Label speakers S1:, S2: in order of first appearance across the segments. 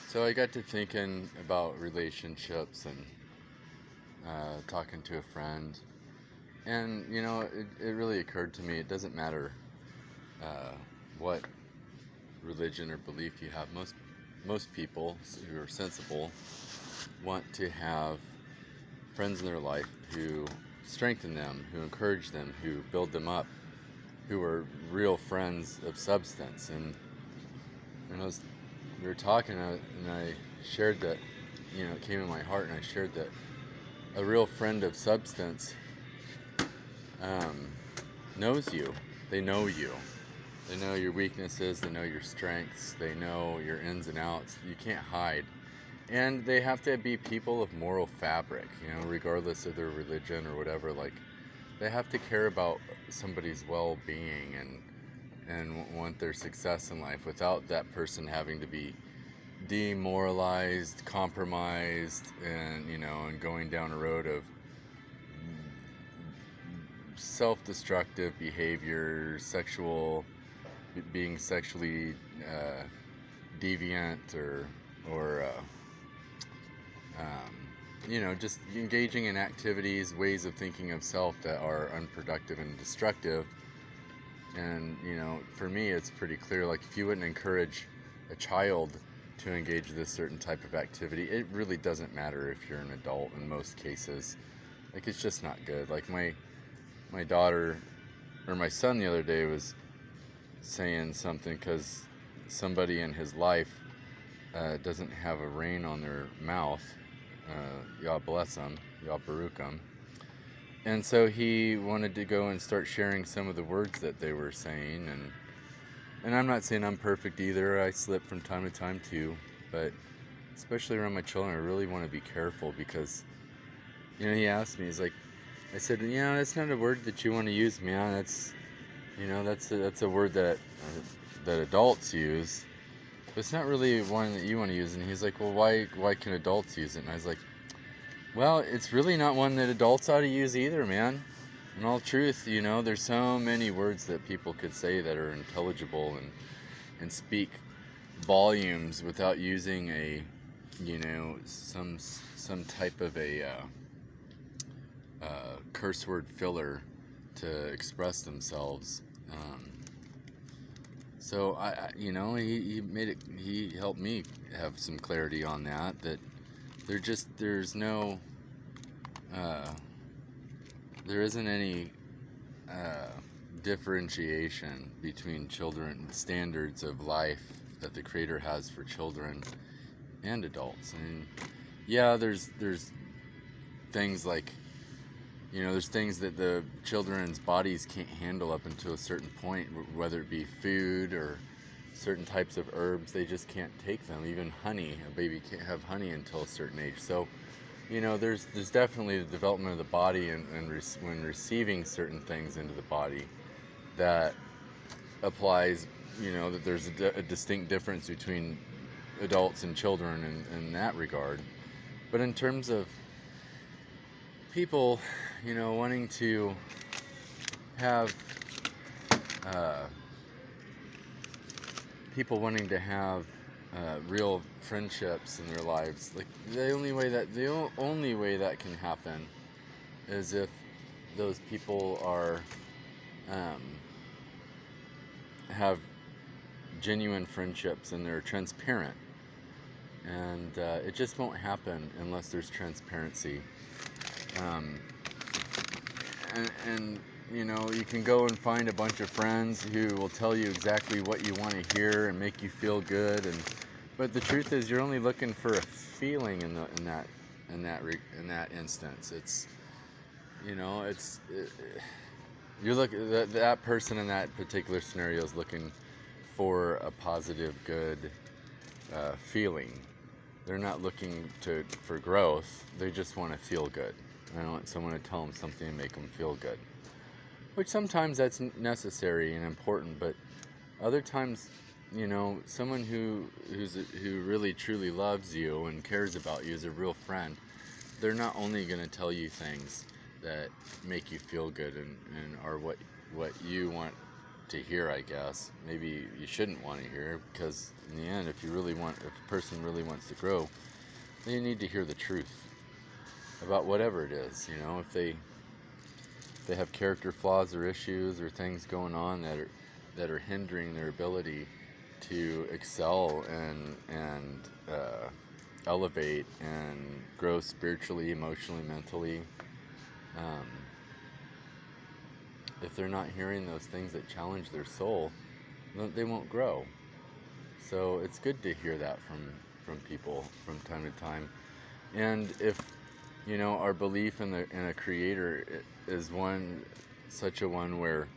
S1: So I got to thinking about relationships and talking to a friend, and it really occurred to me it doesn't matter uh, what religion or belief you have. Most people who are sensible want to have friends in their life who strengthen them, who encourage them, who build them up, who are real friends of substance. And we were talking, and I shared that, it came in my heart, and I shared that a real friend of substance um, knows you. They know you. They know your weaknesses. They know your strengths. They know your ins and outs. You can't hide. And they have to be people of moral fabric, regardless of their religion or whatever. Like, they have to care about somebody's well-being and want their success in life without that person having to be demoralized, compromised, and going down a road of self-destructive behavior, being sexually deviant, or just engaging in activities, ways of thinking of self that are unproductive and destructive. And for me, it's pretty clear. Like, if you wouldn't encourage a child to engage this certain type of activity, it really doesn't matter if you're an adult in most cases. Like, it's just not good. Like, my daughter or my son the other day was saying something because somebody in his life doesn't have a rein on their mouth. Yah bless them, Yah Baruch them. And so he wanted to go and start sharing some of the words that they were saying, and I'm not saying I'm perfect either. I slip from time to time too, but especially around my children, I really want to be careful because he asked me, I said, that's not a word that you want to use, man. That's a word that adults use. But it's not really one that you want to use. And he's like, well, why can adults use it? And I was like, well, it's really not one that adults ought to use either, man. In all truth, there's so many words that people could say that are intelligible and speak volumes without using some type of a curse word filler to express themselves. So he helped me have some clarity on that there isn't any differentiation between children, standards of life that the Creator has for children and adults. I mean, yeah, there's things like, there's things that the children's bodies can't handle up until a certain point, whether it be food or certain types of herbs. They just can't take them. Even honey, a baby can't have honey until a certain age. So, there's definitely the development of the body and when receiving certain things into the body that applies, that there's a distinct difference between adults and children in that regard. But in terms of people, wanting to have real friendships in their lives, like the only way that can happen is if those people are have genuine friendships and they're transparent, and it just won't happen unless there's transparency. And you can go and find a bunch of friends who will tell you exactly what you want to hear and make you feel good, but the truth is you're only looking for a feeling in that instance. That person in that particular scenario is looking for a positive, good feeling. They're not looking for growth. They just want to feel good. I want someone to tell them something and make them feel good. Which sometimes that's necessary and important, but other times, someone who really truly loves you and cares about you is a real friend. They're not only going to tell you things that make you feel good and are what you want to hear, I guess. Maybe you shouldn't want to hear, because in the end, if a person really wants to grow, then you need to hear the truth about whatever it is. If they have character flaws or issues or things going on that are hindering their ability to excel and elevate and grow spiritually, emotionally, mentally. If they're not hearing those things that challenge their soul, they won't grow. So it's good to hear that from people from time to time. And if our belief in a creator is such a one where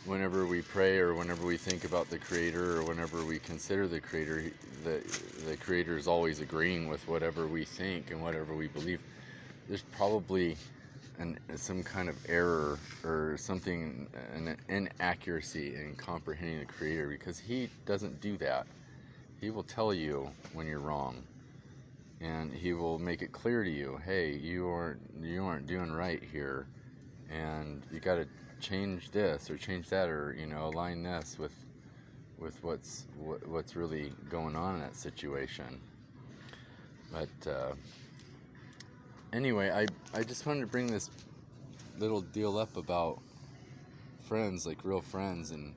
S1: whenever we pray or whenever we think about the creator or whenever we consider the creator, the creator is always agreeing with whatever we think and whatever we believe, there's probably some kind of error or something, an inaccuracy in comprehending the creator, because he doesn't do that. He will tell you when you're wrong, and he will make it clear to you, hey, you aren't doing right here, and you got to change this or change that, or align this with what's really going on in that situation. But anyway, I just wanted to bring this little deal up about friends, like real friends, and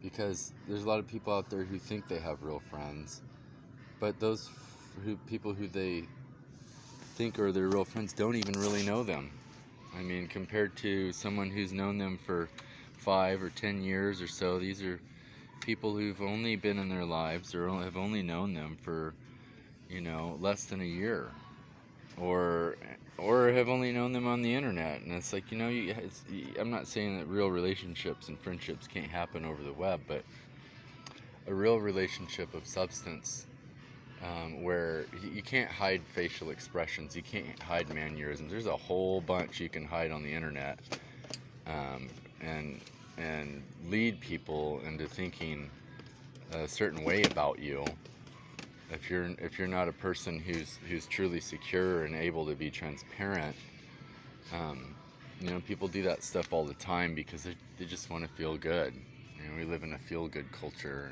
S1: because there's a lot of people out there who think they have real friends, but those people who they think are their real friends don't even really know them. I mean, compared to someone who's known them for 5 or 10 years or so, these are people who've only been in their lives or have only known them for less than a year, or have only known them on the internet. And it's like, I'm not saying that real relationships and friendships can't happen over the web, but a real relationship of substance, where you can't hide facial expressions, you can't hide mannerisms. There's a whole bunch you can hide on the internet, and lead people into thinking a certain way about you. If you're not a person who's truly secure and able to be transparent, people do that stuff all the time because they just want to feel good. We live in a feel-good culture,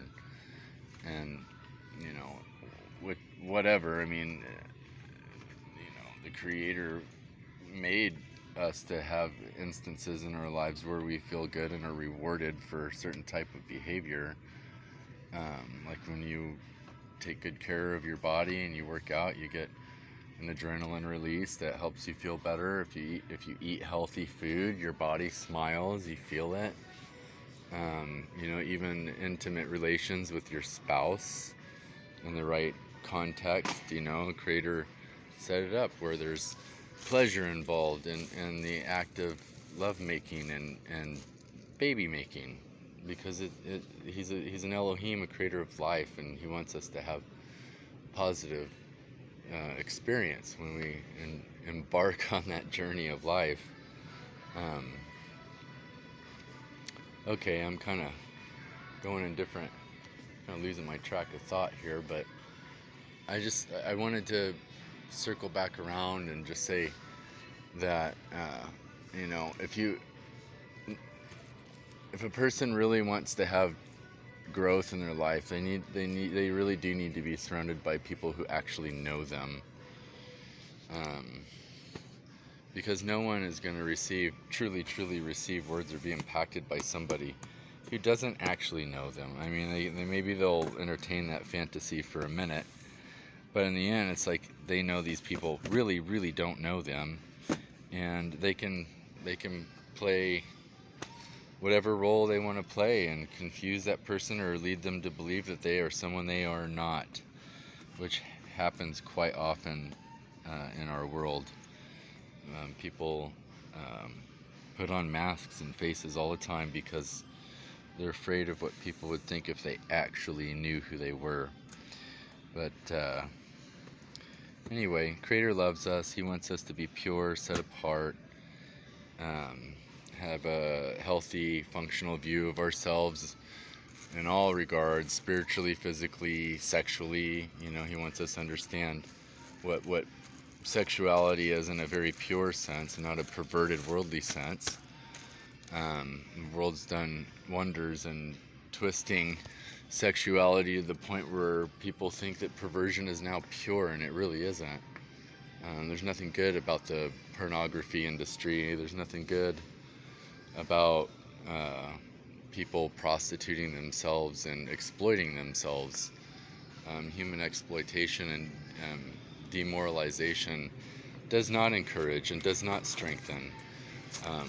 S1: and with whatever. I mean, the Creator made us to have instances in our lives where we feel good and are rewarded for a certain type of behavior. Like when you take good care of your body and you work out, you get an adrenaline release that helps you feel better. If you eat healthy food, your body smiles, you feel it. Even intimate relations with your spouse in the right context, the Creator set it up where there's pleasure involved in the act of love making and baby making, because he's an Elohim, a creator of life, and he wants us to have positive experience when we embark on that journey of life. Okay, I'm kind of going in different, kind of losing my track of thought here, but I wanted to circle back around and just say that if a person really wants to have growth in their life, they really do need to be surrounded by people who actually know them, because no one is going to truly receive words or be impacted by somebody who doesn't actually know them. I mean, maybe they'll entertain that fantasy for a minute, but in the end, it's like they know these people really don't know them, and they can play whatever role they want to play and confuse that person or lead them to believe that they are someone they are not, which happens quite often in our world. People put on masks and faces all the time because they're afraid of what people would think if they actually knew who they were. But anyway, Creator loves us. He wants us to be pure, set apart, have a healthy, functional view of ourselves in all regards, spiritually, physically, sexually. He wants us to understand what sexuality is in a very pure sense and not a perverted, worldly sense. The world's done wonders in twisting sexuality to the point where people think that perversion is now pure, and it really isn't. There's nothing good about the pornography industry. There's nothing good about people prostituting themselves and exploiting themselves. Human exploitation and demoralization does not encourage and does not strengthen. Um,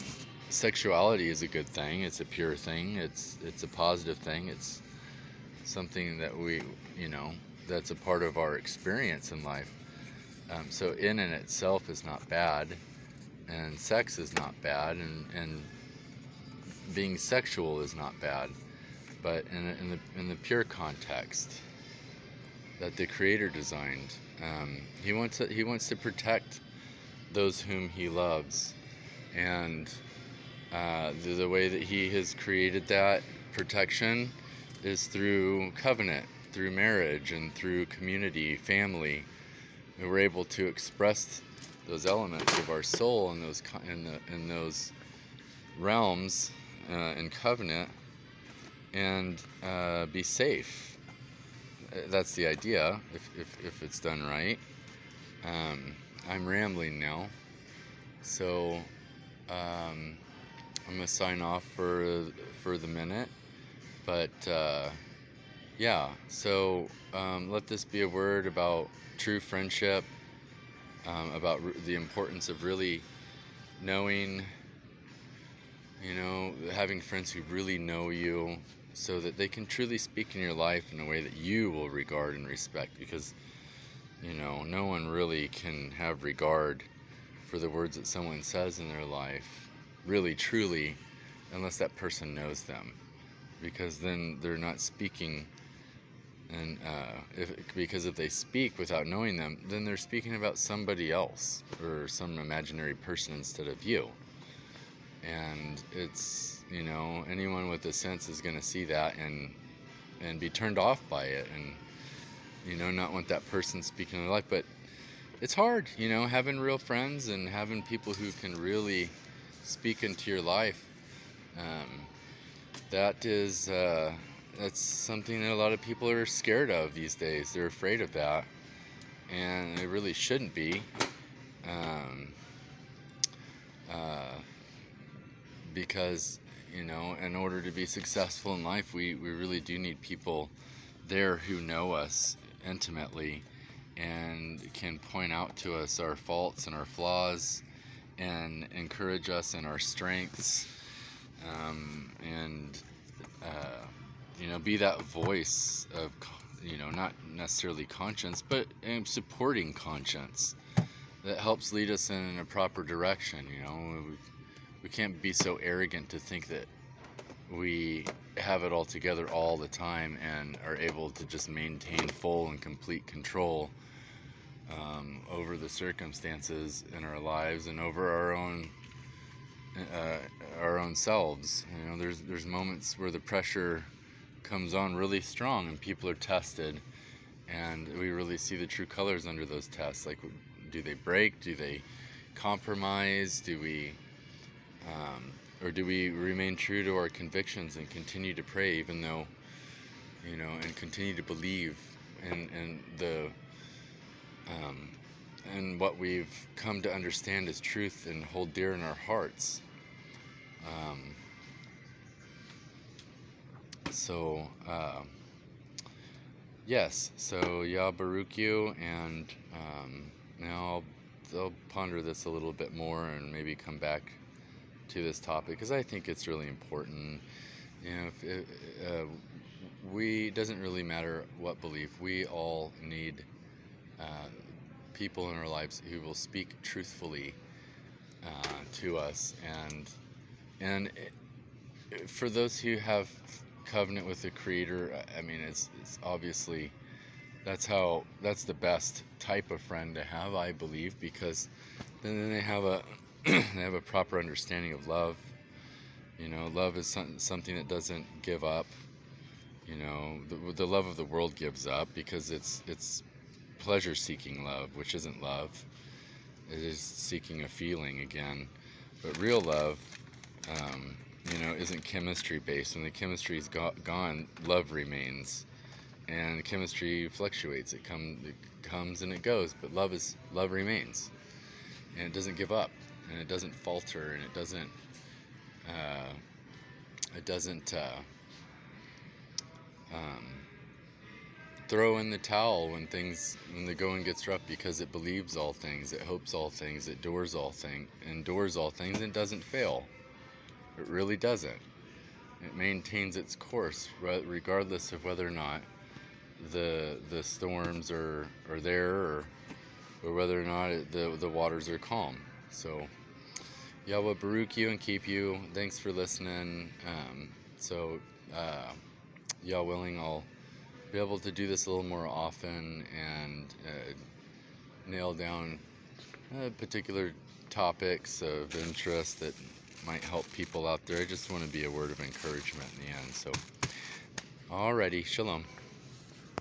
S1: Sexuality is a good thing. It's a pure thing. It's a positive thing. It's something that that's a part of our experience in life. So in and itself is not bad, and sex is not bad, and being sexual is not bad. But in the pure context that the Creator designed, he wants to protect those whom He loves, and the way that He has created that protection is through covenant, through marriage, and through community, family. And we're able to express those elements of our soul in those realms in covenant, and be safe. That's the idea, if it's done right. I'm rambling now, so I'm gonna sign off for the minute. But yeah, so let this be a word about true friendship, about the importance of really knowing, having friends who really know you, so that they can truly speak in your life in a way that you will regard and respect, because no one really can have regard for the words that someone says in their life, really truly, unless that person knows them, because then they're not speaking. And because if they speak without knowing them, then they're speaking about somebody else or some imaginary person instead of you. And it's, anyone with a sense is going to see that and be turned off by it, and not want that person speaking in their life. But it's hard, having real friends and having people who can really speak into your life. That's something that a lot of people are scared of these days. They're afraid of that, and they really shouldn't be. Because in order to be successful in life, we really do need people there who know us intimately and can point out to us our faults and our flaws and encourage us in our strengths, and be that voice of not necessarily conscience, but supporting conscience that helps lead us in a proper direction. We can't be so arrogant to think that we have it all together all the time and are able to just maintain full and complete control over the circumstances in our lives and over our own selves. There's moments where the pressure comes on really strong and people are tested, and we really see the true colors under those tests. Like, do they break? Do they compromise? Or do we remain true to our convictions and continue to pray, even though, and continue to believe in and what we've come to understand as truth and hold dear in our hearts. Yes, so Yah Baruch you, and now I'll ponder this a little bit more and maybe come back to this topic, because I think it's really important. It doesn't really matter what belief, we all need people in our lives who will speak truthfully to us, and for those who have covenant with the Creator, I mean, it's obviously that's the best type of friend to have, I believe, because then they have a they have a proper understanding of love. Love is something that doesn't give up. The love of the world gives up because it's pleasure-seeking love, which isn't love. It is seeking a feeling again. But real love isn't chemistry based. When the chemistry is gone, love remains. And chemistry fluctuates. It comes and it goes, but love remains, and it doesn't give up, and it doesn't falter, and uh, it doesn't um, throw in the towel when the going gets rough, because it believes all things, it hopes all things, it endures all things, and doesn't fail. It really doesn't. It maintains its course regardless of whether or not the storms are there, or whether or not the waters are calm. So Yahweh baruch you and keep you. Thanks for listening. So Yah willing, I'll be able to do this a little more often, and nail down particular topics of interest that might help people out there. I just want to be a word of encouragement in the end. So alrighty, shalom.